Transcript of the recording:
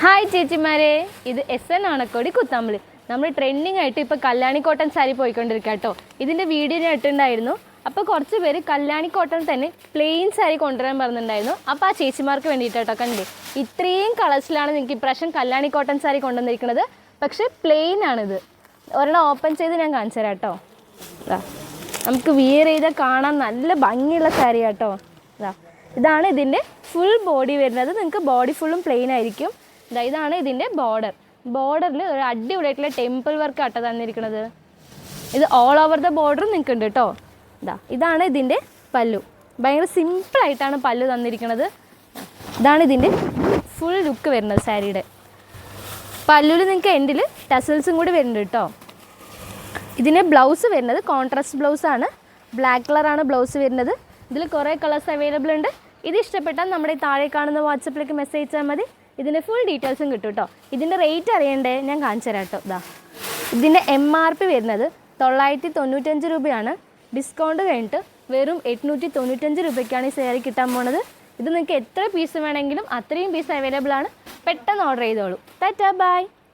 Hi ചേച്ചിമാരെ, ഇത് SN ആണക്കോടി Kuthampully. നമ്മൾ trending ആയിട്ട് ഇപ്പോൾ കല്യാണി കോട്ടൺ സാരി പോയിക്കൊണ്ടിരിക്കുക കേട്ടോ. ഇതിൻ്റെ വീഡിയോ ഞാൻ ഇട്ടിട്ടുണ്ടായിരുന്നു. അപ്പോൾ കുറച്ച് പേര് കല്യാണി കോട്ടൺ തന്നെ പ്ലെയിൻ സാരി കൊണ്ടുവരാൻ പറഞ്ഞിട്ടുണ്ടായിരുന്നു. അപ്പോൾ ആ ചേച്ചിമാർക്ക് വേണ്ടിയിട്ടോ കണ്ടില്ലേ, ഇത്രയും കളേഴ്സിലാണ് നിങ്ങൾക്ക് ഇപ്രാവശ്യം കല്യാണി കോട്ടൺ സാരി കൊണ്ടുവന്നിരിക്കുന്നത്. പക്ഷേ പ്ലെയിൻ ആണിത്. ഒരെണ്ണം ഓപ്പൺ ചെയ്ത് ഞാൻ കാണിച്ചു തരാം കേട്ടോ. നമുക്ക് വിയർ ചെയ്താൽ കാണാൻ നല്ല ഭംഗിയുള്ള സാരി കേട്ടോ. ഇതാണ് ഇതിൻ്റെ ഫുൾ ബോഡി വരുന്നത്. നിങ്ങൾക്ക് ബോഡി ഫുള്ളും പ്ലെയിൻ ആയിരിക്കും. ഇതാണ് ഇതിൻ്റെ ബോർഡറിൽ ഒരു അടിപൊളിയായിട്ടുള്ള ടെമ്പിൾ വർക്ക് ആട്ടോ തന്നിരിക്കുന്നത്. ഇത് ഓൾ ഓവർ ദ ബോർഡറും നിങ്ങൾക്ക് ഉണ്ട് കേട്ടോ. ഇതാണ് ഇതിൻ്റെ പല്ലു. ഭയങ്കര സിമ്പിളായിട്ടാണ് പല്ലു തന്നിരിക്കുന്നത്. ഇതാണ് ഇതിൻ്റെ ഫുൾ ലുക്ക് വരുന്നത് സാരിയുടെ. പല്ലുവിൽ നിങ്ങൾക്ക് എൻഡിൽ ടസൽസും കൂടി വരുന്നുണ്ട് കേട്ടോ. ഇതിൻ്റെ ബ്ലൗസ് വരുന്നത് കോൺട്രാസ്റ്റ് ബ്ലൗസാണ്. ബ്ലാക്ക് കളറാണ് ബ്ലൗസ് വരുന്നത്. ഇതിൽ കുറേ കളേഴ്സ് അവൈലബിൾ ഉണ്ട്. ഇത് ഇഷ്ടപ്പെട്ടാൽ നമ്മുടെ താഴെ കാണുന്ന വാട്സപ്പിലേക്ക് മെസ്സേജ് അയച്ചാൽ മതി. ഇതിൻ്റെ ഫുൾ ഡീറ്റെയിൽസും കിട്ടും കേട്ടോ. ഇതിൻ്റെ റേറ്റ് അറിയണ്ടേ, ഞാൻ കാണിച്ചു തരാം കേട്ടോ. ഇതിൻ്റെ MRP വരുന്നത് 995 രൂപയാണ്. ഡിസ്കൗണ്ട് കഴിഞ്ഞിട്ട് വെറും 895 രൂപയ്ക്കാണ് ഈ സാരി കിട്ടാൻ പോണത്. ഇത് നിങ്ങൾക്ക് എത്ര പീസ് വേണമെങ്കിലും അത്രയും പീസ് അവൈലബിൾ ആണ്. പെട്ടെന്ന് ഓർഡർ ചെയ്തോളൂ. Tata bye.